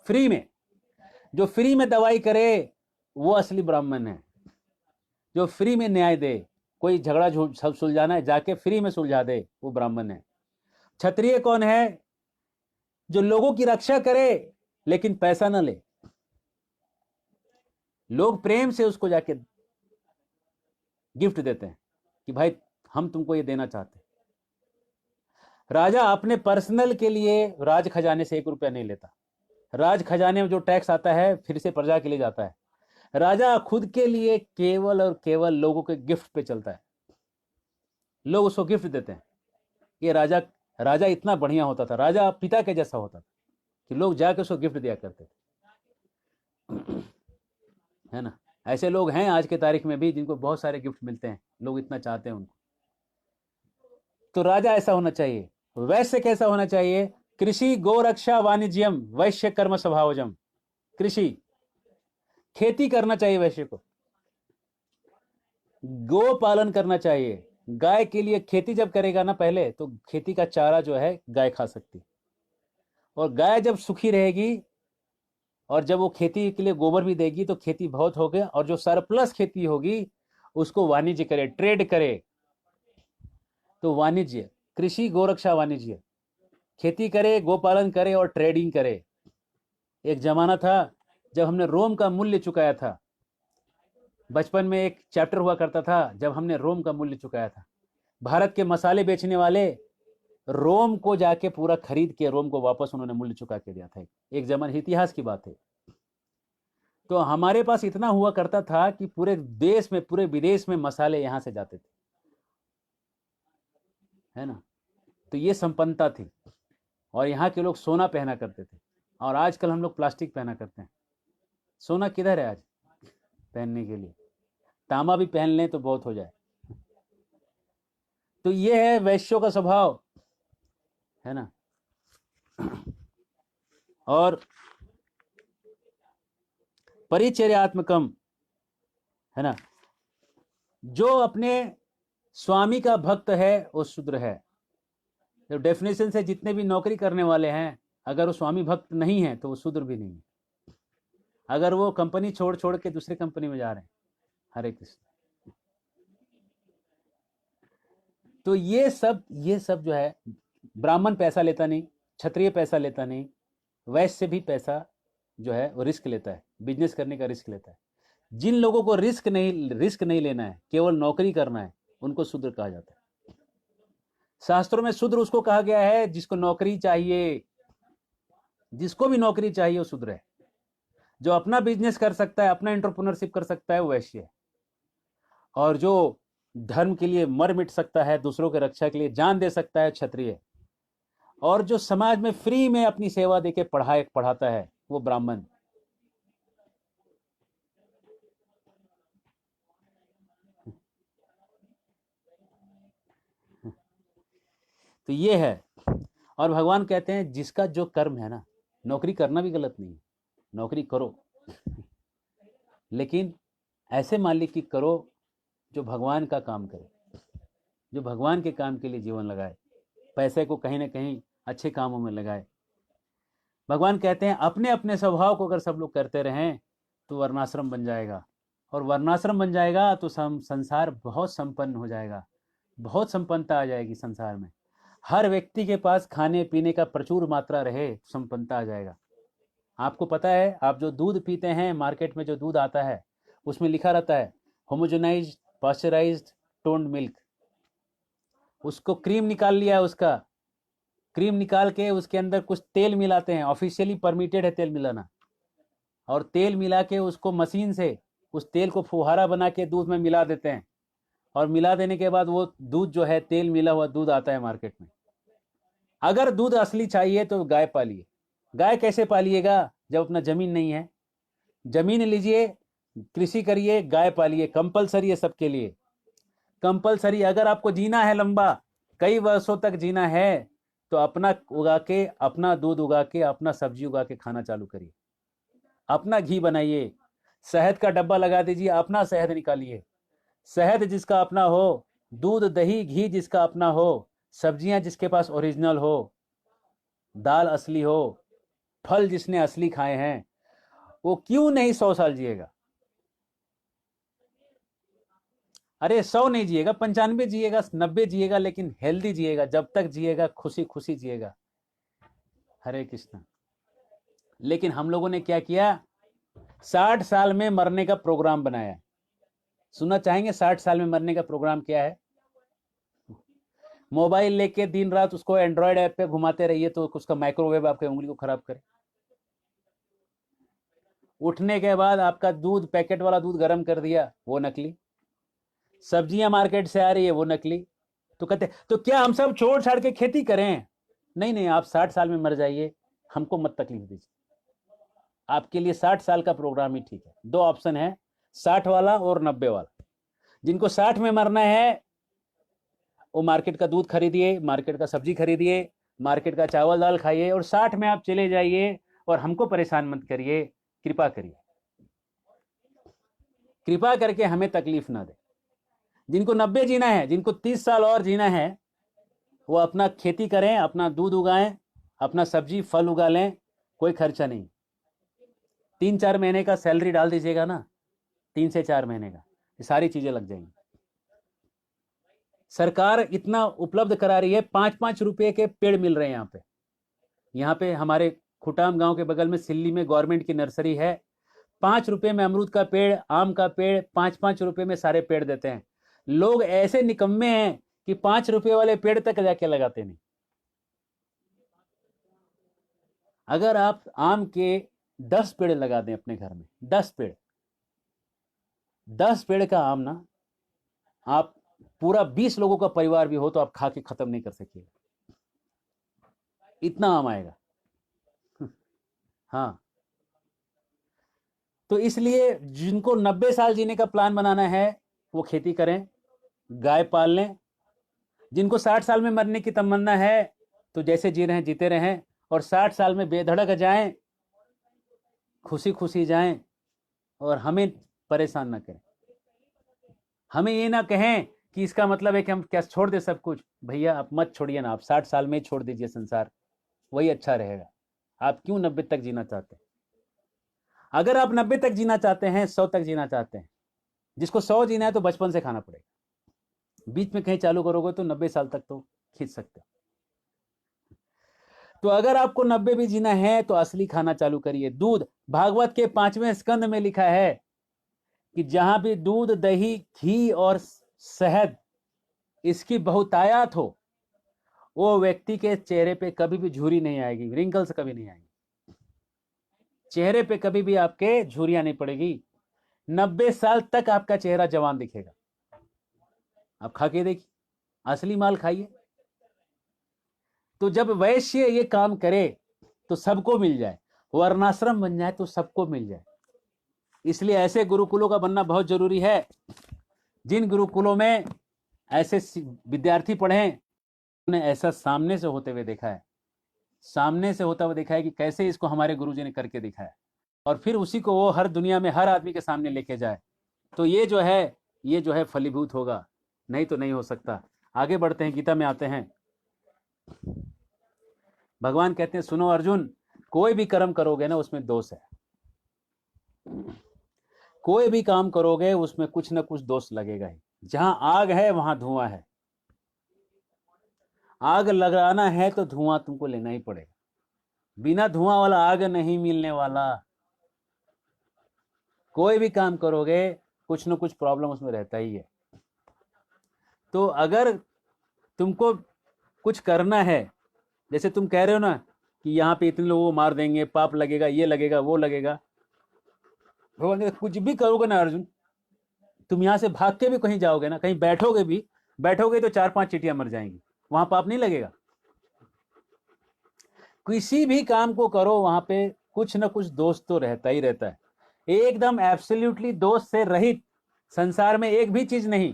फ्री में। जो फ्री में दवाई करे, वो असली ब्राह्मण है। जो फ्री में न्याय दे, कोई झगड़ा सब सुलझाना है जाके फ्री में सुलझा दे, वो ब्राह्मण है। क्षत्रिय कौन है? जो लोगों की रक्षा करे लेकिन पैसा ना ले, लोग प्रेम से उसको जाके गिफ्ट देते हैं कि भाई हम तुमको ये देना चाहते हैं। राजा अपने पर्सनल के लिए राज खजाने से 1 रुपया नहीं लेता। राज खजाने में जो टैक्स आता है फिर से प्रजा के लिए जाता है। राजा खुद के लिए केवल और केवल लोगों के गिफ्ट पे चलता है, लोग उसको गिफ्ट देते हैं। ये राजा इतना बढ़िया होता था, राजा पिता के जैसा होता था कि लोग जाके उसको गिफ्ट दिया करते थे, है ना? ऐसे लोग हैं आज के तारीख में भी जिनको बहुत सारे गिफ्ट मिलते हैं, लोग इतना चाहते हैं उनको। तो राजा ऐसा होना चाहिए। वैश्य कैसा होना चाहिए? कृषि गोरक्षा वाणिज्यम वैश्य कर्म स्वभावजम। कृषि, खेती करना चाहिए वैश्य को, गो पालन करना चाहिए। गाय के लिए खेती जब करेगा ना पहले, तो खेती का चारा जो है गाय खा सकती, और गाय जब सुखी रहेगी और जब वो खेती के लिए गोबर भी देगी तो खेती बहुत हो गया, और जो सरप्लस खेती होगी उसको वाणिज्य करे, ट्रेड करे। तो वाणिज्य, कृषि गोरक्षा वाणिज्य, खेती करे, गोपालन करे और ट्रेडिंग करे। एक जमाना था जब हमने रोम का मूल्य चुकाया था। बचपन में एक चैप्टर हुआ करता था जब हमने रोम का मूल्य चुकाया था। भारत के मसाले बेचने वाले रोम को जाके पूरा खरीद के रोम को वापस उन्होंने मूल्य चुका के दिया था। एक जमाने इतिहास की बात है। तो हमारे पास इतना हुआ करता था कि पूरे देश में, पूरे विदेश में मसाले यहां से जाते थे, है ना। तो ये संपन्नता थी, और यहाँ के लोग सोना पहना करते थे, और आजकल हम लोग प्लास्टिक पहना करते हैं। सोना किधर है आज पहनने के लिए? तांबा भी पहन लें तो बहुत हो जाए। तो ये है वैश्यों का स्वभाव, है ना। और परिचर्यात्मकम, है ना, जो अपने स्वामी का भक्त है वो शूद्र है। तो डेफिनेशन से जितने भी नौकरी करने वाले हैं, अगर वो स्वामी भक्त नहीं है तो वो शूद्र भी नहीं है। अगर वो कंपनी छोड़ छोड़ के दूसरे कंपनी में जा रहे हैं, हरे कृष्ण। तो ये सब जो है, ब्राह्मण पैसा लेता नहीं, क्षत्रिय पैसा लेता नहीं, वैश्य से भी पैसा जो है वो रिस्क लेता है, बिजनेस करने का रिस्क लेता है। जिन लोगों को रिस्क नहीं लेना है, केवल नौकरी करना है, उनको शूद्र कहा जाता है। शास्त्रों में शूद्र उसको कहा गया है जिसको नौकरी चाहिए। जिसको भी नौकरी चाहिए वो शूद्र है। जो अपना बिजनेस कर सकता है, अपना एंटरप्रेन्योरशिप कर सकता है, वो वैश्य है। और जो धर्म के लिए मर मिट सकता है, दूसरों की रक्षा के लिए जान दे सकता है, क्षत्रिय। और जो समाज में फ्री में अपनी सेवा देके पढ़ाता है, वो ब्राह्मण। तो ये है। और भगवान कहते हैं जिसका जो कर्म है ना, नौकरी करना भी गलत नहीं है, नौकरी करो, लेकिन ऐसे मालिक की करो जो भगवान का काम करे, जो भगवान के काम के लिए जीवन लगाए, पैसे को कहीं ना कहीं अच्छे कामों में लगाए। भगवान कहते हैं अपने अपने स्वभाव को अगर सब लोग करते रहें तो वर्णाश्रम बन जाएगा, और वर्णाश्रम बन जाएगा तो संसार बहुत संपन्न हो जाएगा, बहुत संपन्नता आ जाएगी संसार में। हर व्यक्ति के पास खाने पीने का प्रचुर मात्रा रहे, संपन्नता आ जाएगा। आपको पता है, आप जो दूध पीते हैं, मार्केट में जो दूध आता है उसमें लिखा रहता है होमोजेनाइज्ड पास्चराइज्ड टोन्ड मिल्क। उसको क्रीम निकाल लिया है, उसका क्रीम निकाल के उसके अंदर कुछ तेल मिलाते हैं, ऑफिशियली परमिटेड है तेल मिलाना, और तेल मिला के उसको मशीन से उस तेल को फुहारा बना के दूध में मिला देते हैं, और मिला देने के बाद वो दूध जो है, तेल मिला हुआ दूध आता है मार्केट में। अगर दूध असली चाहिए तो गाय पालिए। गाय कैसे पालिएगा जब अपना जमीन नहीं है? जमीन लीजिए, कृषि करिए, गाय पालिए, कंपलसरी है सबके लिए, कंपलसरी। अगर आपको जीना है लंबा, कई वर्षों तक जीना है, तो अपना उगा के, अपना दूध उगा के, अपना सब्जी उगा के खाना चालू करिए, अपना घी बनाइए, शहद का डब्बा लगा दीजिए, अपना शहद निकालिए। शहद जिसका अपना हो, दूध दही घी जिसका अपना हो, सब्जियां जिसके पास ओरिजिनल हो, दाल असली हो, फल जिसने असली खाए हैं, वो क्यों नहीं 100 साल जिएगा? अरे 100 नहीं जिएगा, 95 जिएगा, 90 जिएगा, लेकिन हेल्दी जिएगा। जब तक जिएगा खुशी खुशी जिएगा। हरे कृष्णा। लेकिन हम लोगों ने क्या किया, 60 साल में मरने का प्रोग्राम बनाया। सुनना चाहेंगे 60 साल में मरने का प्रोग्राम क्या है? मोबाइल लेके दिन रात उसको एंड्रॉयड ऐप पे घुमाते रहिए तो उसका माइक्रोवेव आपके उंगली को खराब करे। उठने के बाद आपका दूध, पैकेट वाला दूध गर्म कर दिया, वो नकली। सब्जियां मार्केट से आ रही है, वो नकली। तो कहते तो क्या हम सब छोड़ छाड़ के खेती करें? नहीं नहीं, आप 60 साल में मर जाइए, हमको मत तकलीफ दीजिए। आपके लिए 60 साल का प्रोग्राम ही ठीक है। 2 ऑप्शन है, 60 वाला और 90 वाला। जिनको 60 में मरना है, वो मार्केट का दूध खरीदिए, मार्केट का सब्जी खरीदिए, मार्केट का चावल दाल खाइए और 60 में आप चले जाइए और हमको परेशान मत करिए, कृपा करिए, कृपा करके हमें तकलीफ ना दे। जिनको 90 जीना है, जिनको 30 साल और जीना है, वो अपना खेती करें, अपना दूध उगाएं, अपना सब्जी फल उगा लें, कोई खर्चा नहीं। 3-4 महीने का सैलरी डाल दीजिएगा ना, 3 से 4 महीने का, ये सारी चीजें लग जाएंगी। सरकार इतना उपलब्ध करा रही है, 5-5 रुपए के पेड़ मिल रहे हैं यहाँ पे हमारे खुटाम गांव के बगल में सिल्ली में गवर्नमेंट की नर्सरी है। 5 रुपए में अमरूद का पेड़, आम का पेड़, 5-5 रुपए में सारे पेड़ देते हैं। लोग ऐसे निकम्मे हैं कि 5 रुपए वाले पेड़ तक जाके लगाते नहीं। अगर आप आम के 10 पेड़ लगा दें अपने घर में, 10 पेड़, 10 पेड़ का आम ना, आप पूरा 20 लोगों का परिवार भी हो तो आप खा के खत्म नहीं कर सकिएगा, इतना आम आएगा। हाँ, तो इसलिए जिनको 90 साल जीने का प्लान बनाना है वो खेती करें, गाय पाल लें। जिनको 60 साल में मरने की तमन्ना है तो जैसे जी रहे हैं जीते रहें, और 60 साल में बेधड़क जाएं, खुशी खुशी जाएं, और हमें परेशान ना करें। हमें ये ना कहें कि इसका मतलब है कि हम क्या छोड़ दे सब कुछ। भैया आप मत छोड़िए ना, आप 60 साल में छोड़ दीजिए संसार, वही अच्छा रहेगा। आप क्यों 90 तक जीना चाहते हैं? अगर आप 90 तक जीना चाहते हैं, 100 तक जीना चाहते हैं, जिसको 100 जीना है तो बचपन से खाना पड़ेगा। बीच में कहीं चालू करोगे तो 90 साल तक तो खींच सकते हो। तो अगर आपको 90 भी जीना है तो असली खाना चालू करिए। दूध, भागवत के 5वें स्कंद में लिखा है कि जहां भी दूध, दही, घी और शहद इसकी बहुतायत हो, वो व्यक्ति के चेहरे पे कभी भी झुर्री नहीं आएगी, रिंकल्स कभी नहीं आएंगी, चेहरे पे कभी भी आपके झुर्रियां नहीं पड़ेगी। 90 साल तक आपका चेहरा जवान दिखेगा। आप खा के देखिए, असली माल खाइए। तो जब वैश्य ये काम करे तो सबको मिल जाए, वर्णाश्रम बन जाए तो सबको मिल जाए। इसलिए ऐसे गुरुकुलों का बनना बहुत जरूरी है। जिन गुरुकुलों में ऐसे विद्यार्थी पढ़े, उन्हें ऐसा सामने से होते हुए देखा है, सामने से होता हुआ देखा है कि कैसे इसको हमारे गुरुजी ने करके दिखाया, और फिर उसी को वो हर दुनिया में हर आदमी के सामने लेके जाए, तो ये जो है फलीभूत होगा, नहीं तो नहीं हो सकता। आगे बढ़ते हैं, गीता में आते हैं। भगवान कहते हैं, सुनो अर्जुन, कोई भी कर्म करोगे ना उसमें दोष है, कोई भी काम करोगे उसमें कुछ ना कुछ दोष लगेगा ही। जहां आग है वहां धुआं है, आग लगाना है तो धुआं तुमको लेना ही पड़ेगा, बिना धुआं वाला आग नहीं मिलने वाला। कोई भी काम करोगे कुछ ना कुछ प्रॉब्लम उसमें रहता ही है। तो अगर तुमको कुछ करना है, जैसे तुम कह रहे हो ना कि यहाँ पे इतने लोगों को मार देंगे, पाप लगेगा, ये लगेगा, वो लगेगा, भगवान कुछ भी करोगे ना अर्जुन, तुम यहाँ से भाग के भी कहीं जाओगे ना, कहीं बैठोगे तो 4-5 चींटियां मर जाएंगी, वहां पाप नहीं लगेगा। किसी भी काम को करो वहां पे कुछ ना कुछ दोष तो रहता ही रहता है। एकदम एब्सोल्युटली दोष से रहित संसार में एक भी चीज नहीं,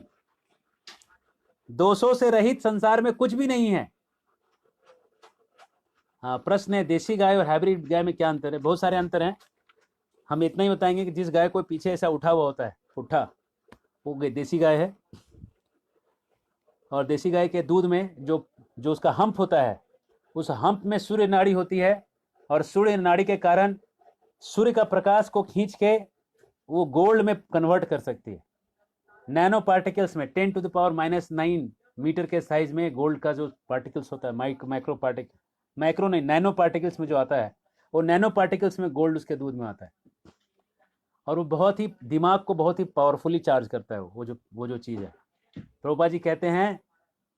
दोषों से रहित संसार में कुछ भी नहीं है। हाँ, प्रश्न है देसी गाय और हाइब्रिड गाय में क्या अंतर है? बहुत सारे अंतर हैं। हम इतना ही बताएंगे कि जिस गाय को पीछे ऐसा उठा हुआ होता है, पुट्ठा, वो देसी गाय है। और देसी गाय के दूध में जो उसका हम्प होता है, उस हम्प में सूर्य नाड़ी होती है, और सूर्य नाड़ी के कारण सूर्य का प्रकाश को खींच के वो गोल्ड में कन्वर्ट कर सकती है। नैनो पार्टिकल्स में 10⁻⁹ मीटर के साइज में गोल्ड का जो पार्टिकल्स होता है, माइक्रो नहीं, नैनो पार्टिकल्स में जो आता है, वो नैनो पार्टिकल्स में गोल्ड उसके दूध में आता है। और वो बहुत ही दिमाग को बहुत ही पावरफुली चार्ज करता है वो जो चीज़ है। प्रभुपाद जी कहते हैं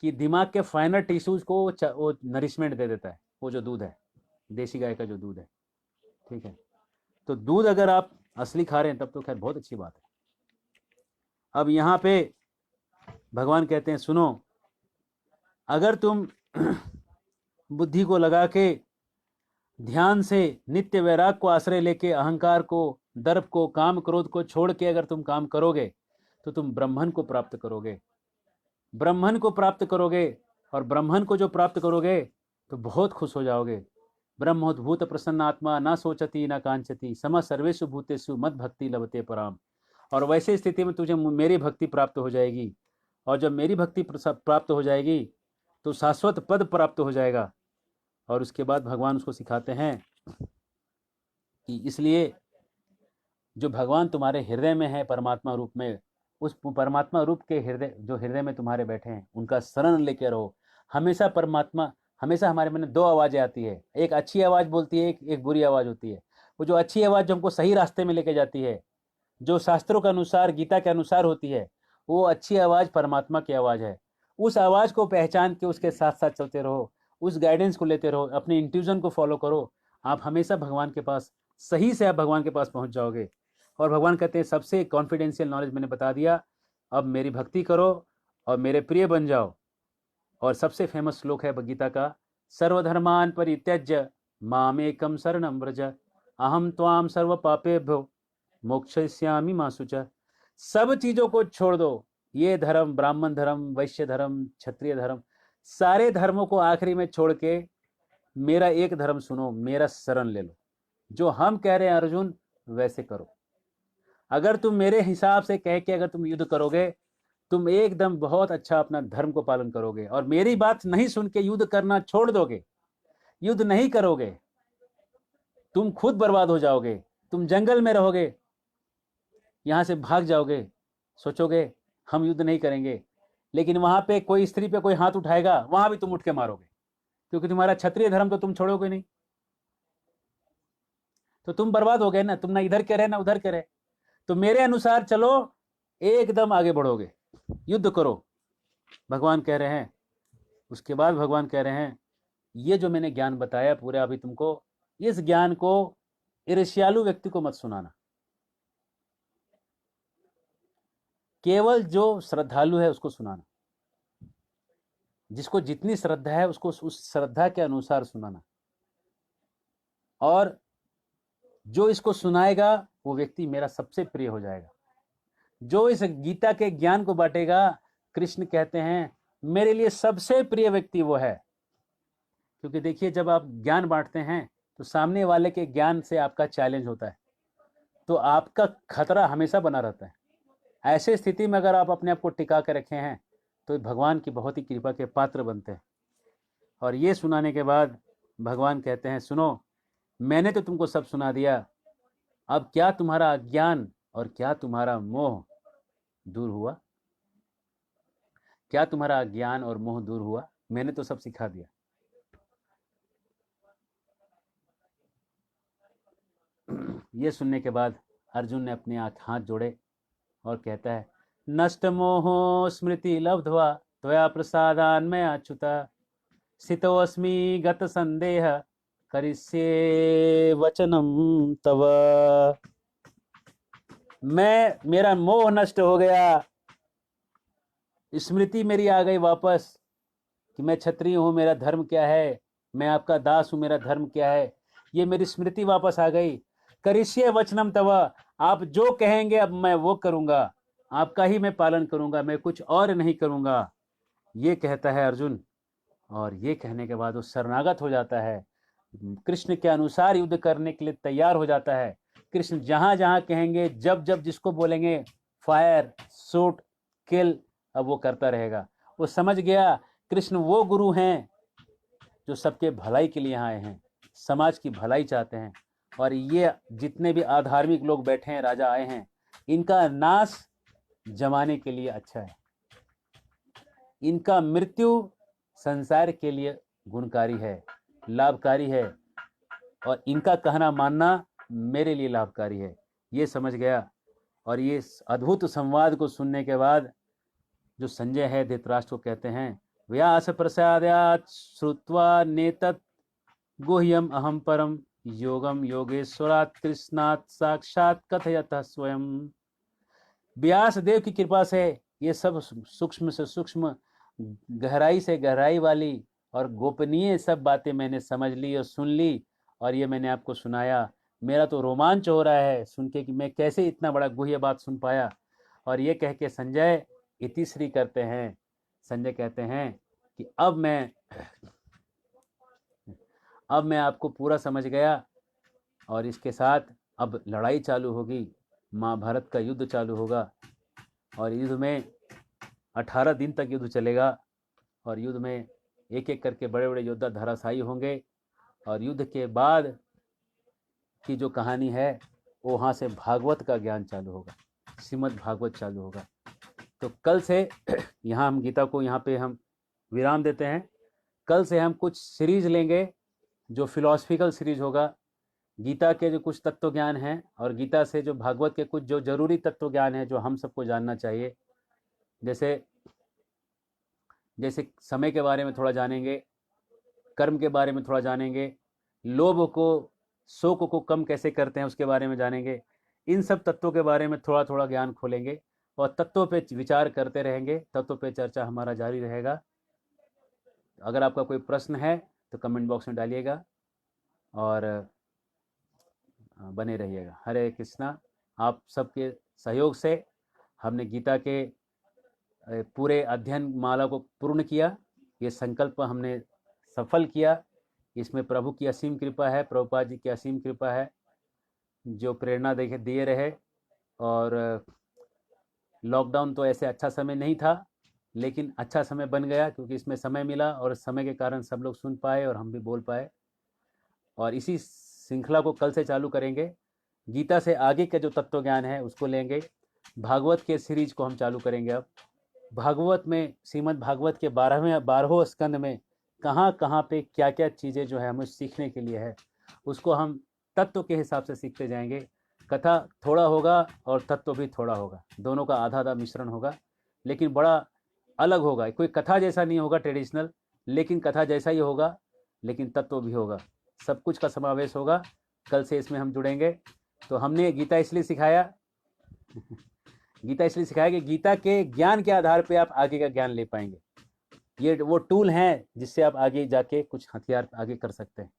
कि दिमाग के फाइनल टिश्यूज को वो नरिशमेंट दे देता है, वो जो दूध है, देसी गाय का जो दूध है। ठीक है, तो दूध अगर आप असली खा रहे हैं तब तो खैर बहुत अच्छी बात है। अब यहाँ पे भगवान कहते हैं, सुनो, अगर तुम बुद्धि को लगा के ध्यान से नित्य वैराग को आश्रय लेके अहंकार को, दर्प को, काम क्रोध को छोड़ के अगर तुम काम करोगे तो तुम ब्रह्मन को प्राप्त करोगे। ब्रह्मन को प्राप्त करोगे, और ब्रह्मन को जो प्राप्त करोगे तो बहुत खुश हो जाओगे। ब्रह्मोद्भूत प्रसन्न आत्मा न सोचती न कांचती सम सर्वेषु भूतेषु मद भक्ति लभते पराम। और वैसे स्थिति में तुझे मेरी भक्ति प्राप्त हो जाएगी, और जब मेरी भक्ति प्राप्त हो जाएगी तो शाश्वत पद प्राप्त हो जाएगा। और उसके बाद भगवान उसको सिखाते हैं कि इसलिए जो भगवान तुम्हारे हृदय में है परमात्मा रूप में, उस परमात्मा रूप के हृदय जो हृदय में तुम्हारे बैठे हैं उनका शरण लेके रहो। हमेशा परमात्मा, हमेशा हमारे मन में दो आवाज़ें आती है, एक अच्छी आवाज़ बोलती है, एक बुरी आवाज़ होती है। वो जो अच्छी आवाज़ जो हमको सही रास्ते में लेके जाती है, जो शास्त्रों के अनुसार, गीता के अनुसार होती है, वो अच्छी आवाज़ परमात्मा की आवाज़ है। उस आवाज़ को पहचान के उसके साथ साथ चलते रहो, उस गाइडेंस को लेते रहो, अपने इंट्यूजन को फॉलो करो। आप हमेशा भगवान के पास, सही से आप भगवान के पास पहुंच जाओगे। और भगवान कहते हैं सबसे कॉन्फिडेंशियल नॉलेज मैंने बता दिया, अब मेरी भक्ति करो और मेरे प्रिय बन जाओ। और सबसे फेमस श्लोक है गीता का, सर्वधर्मान परित्यज्य मामेकम शरणं व्रज अहम त्वाम सर्व पापेभ्यो मोक्षयिष्यामि मा शुचः। सब चीजों को छोड़ दो, ये धर्म, ब्राह्मण धर्म, वैश्य धर्म, क्षत्रिय धर्म, सारे धर्मों को आखिरी में छोड़ के मेरा एक धर्म सुनो, मेरा शरण ले लो। जो हम कह रहे हैं अर्जुन वैसे करो। अगर तुम मेरे हिसाब से कह के अगर तुम युद्ध करोगे, तुम एकदम बहुत अच्छा अपना धर्म को पालन करोगे, और मेरी बात नहीं सुन के युद्ध करना छोड़ दोगे, युद्ध नहीं करोगे, तुम खुद बर्बाद हो जाओगे। तुम जंगल में रहोगे, यहां से भाग जाओगे, सोचोगे हम युद्ध नहीं करेंगे, लेकिन वहां पे कोई स्त्री पे कोई हाथ उठाएगा, वहां भी तुम उठ के मारोगे, क्योंकि तुम्हारा क्षत्रिय धर्म तो तुम छोड़ोगे नहीं। तो तुम बर्बाद हो गए ना, तुम ना इधर के रहे ना उधर के रहे। तो मेरे अनुसार चलो, एकदम आगे बढ़ोगे, युद्ध करो, भगवान कह रहे हैं। उसके बाद भगवान कह रहे हैं ये जो मैंने ज्ञान बताया पूरे अभी तुमको, इस ज्ञान को ईर्ष्यालु व्यक्ति को मत सुनाना, केवल जो श्रद्धालु है उसको सुनाना। जिसको जितनी श्रद्धा है उसको उस श्रद्धा के अनुसार सुनाना। और जो इसको सुनाएगा वो व्यक्ति मेरा सबसे प्रिय हो जाएगा। जो इस गीता के ज्ञान को बांटेगा, कृष्ण कहते हैं मेरे लिए सबसे प्रिय व्यक्ति वो है। क्योंकि देखिए, जब आप ज्ञान बांटते हैं तो सामने वाले के ज्ञान से आपका चैलेंज होता है, तो आपका खतरा हमेशा बना रहता है। ऐसे स्थिति में अगर आप अपने आप को टिका के रखे हैं तो भगवान की बहुत ही कृपा के पात्र बनते हैं। और ये सुनाने के बाद भगवान कहते हैं सुनो, मैंने तो तुमको सब सुना दिया, अब क्या तुम्हारा अज्ञान और क्या तुम्हारा मोह दूर हुआ? क्या तुम्हारा अज्ञान और मोह दूर हुआ? मैंने तो सब सिखा दिया। ये सुनने के बाद अर्जुन ने अपने हाथ जोड़े और कहता है नष्ट मोहो स्मृति लब्ध्वा त्वया प्रसादान मैं अच्युता स्थितोऽस्मि गत संदेह करिष्ये वचनम तव। मेरा मोह नष्ट हो गया, स्मृति मेरी आ गई वापस कि मैं क्षत्रिय हूं, मेरा धर्म क्या है, मैं आपका दास हूं, मेरा धर्म क्या है, ये मेरी स्मृति वापस आ गई। करिष्ये वचनम तव, आप जो कहेंगे अब मैं वो करूंगा, आपका ही मैं पालन करूंगा, मैं कुछ और नहीं करूंगा, ये कहता है अर्जुन। और ये कहने के बाद वो शरणागत हो जाता है, कृष्ण के अनुसार युद्ध करने के लिए तैयार हो जाता है। कृष्ण जहां जहां कहेंगे, जब जब जिसको बोलेंगे फायर, शूट, किल, अब वो करता रहेगा। वो समझ गया कृष्ण वो गुरु हैं जो सबके भलाई के लिए आए हैं, समाज की भलाई चाहते हैं। और ये जितने भी अधार्मिक लोग बैठे हैं, राजा आए हैं, इनका नाश जमाने के लिए अच्छा है, इनका मृत्यु संसार के लिए गुणकारी है, लाभकारी है, और इनका कहना मानना मेरे लिए लाभकारी है। ये समझ गया। और ये अद्भुत संवाद को सुनने के बाद जो संजय है धृतराष्ट्र को कहते हैं व्यास प्रसादात् श्रुत्वा नेतत् गुह्यम अहम परम योगम योगेश्वरात् कृष्णात् साक्षात् कथयतः स्वयं। व्यास देव की कृपा से ये सब सूक्ष्म से सूक्ष्म, गहराई से गहराई वाली और गोपनीय सब बातें मैंने समझ ली और सुन ली, और ये मैंने आपको सुनाया। मेरा तो रोमांच हो रहा है सुन के कि मैं कैसे इतना बड़ा गुह्य बात सुन पाया। और ये कह के संजय इतिश्री करते हैं, संजय कहते हैं कि अब मैं आपको पूरा समझ गया, और इसके साथ अब लड़ाई चालू होगी, महाभारत का युद्ध चालू होगा, और युद्ध में 18 दिन तक युद्ध चलेगा, और युद्ध में एक एक करके बड़े बड़े योद्धा धराशायी होंगे, और युद्ध के बाद की जो कहानी है वो वहाँ से भागवत का ज्ञान चालू होगा, श्रीमद् भागवत चालू होगा। तो कल से यहाँ हम गीता को यहाँ पे हम विराम देते हैं। कल से हम कुछ सीरीज लेंगे जो फिलॉसफिकल सीरीज होगा, गीता के जो कुछ तत्व ज्ञान हैं और गीता से जो भागवत के कुछ जो जरूरी तत्व ज्ञान है जो हम सबको जानना चाहिए। जैसे समय के बारे में थोड़ा जानेंगे, कर्म के बारे में थोड़ा जानेंगे, लोभ को शोक को कम कैसे करते हैं उसके बारे में जानेंगे। इन सब तत्वों के बारे में थोड़ा थोड़ा ज्ञान खोलेंगे और तत्वों पे विचार करते रहेंगे, तत्वों पे चर्चा हमारा जारी रहेगा। अगर आपका कोई प्रश्न है तो कमेंट बॉक्स में डालिएगा और बने रहिएगा। हरे कृष्णा। आप सबके सहयोग से हमने गीता के पूरे अध्ययन माला को पूर्ण किया, ये संकल्प हमने सफल किया। इसमें प्रभु की असीम कृपा है, प्रभुपाद जी की असीम कृपा है जो प्रेरणा दिए रहे। और लॉकडाउन तो ऐसे अच्छा समय नहीं था, लेकिन अच्छा समय बन गया क्योंकि इसमें समय मिला और समय के कारण सब लोग सुन पाए और हम भी बोल पाए। और इसी श्रृंखला को कल से चालू करेंगे। गीता से आगे का जो तत्व ज्ञान है उसको लेंगे। भागवत के सीरीज को हम चालू करेंगे। अब भागवत में श्रीमद् भागवत के 12वें स्कंद में कहाँ कहाँ पे क्या क्या चीज़ें जो है हमें सीखने के लिए है उसको हम तत्व के हिसाब से सीखते जाएंगे। कथा थोड़ा होगा और तत्व भी थोड़ा होगा, दोनों का आधा आधा मिश्रण होगा, लेकिन बड़ा अलग होगा। कोई कथा जैसा नहीं होगा ट्रेडिशनल, लेकिन कथा जैसा ही होगा, लेकिन तत्व भी होगा, सब कुछ का समावेश होगा। कल से इसमें हम जुड़ेंगे। तो हमने गीता इसलिए सिखाया कि गीता के ज्ञान के आधार पे आप आगे का ज्ञान ले पाएंगे। ये वो टूल हैं जिससे आप आगे जाके कुछ हथियार आगे कर सकते हैं।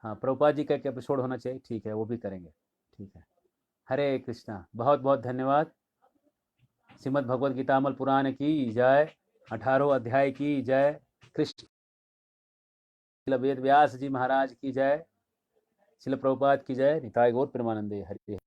हाँ, प्रभुपाद जी का एक एपिसोड होना चाहिए, ठीक है, वो भी करेंगे। ठीक है, हरे कृष्णा। बहुत बहुत धन्यवाद। श्रीमद् भगवद गीता अमल पुराण की जय, 18 अध्याय की जय, कृष्ण वेद व्यास जी महाराज की जय, श्रील प्रभुपाद की जय, निताय गौर प्रेमानंदे। हरि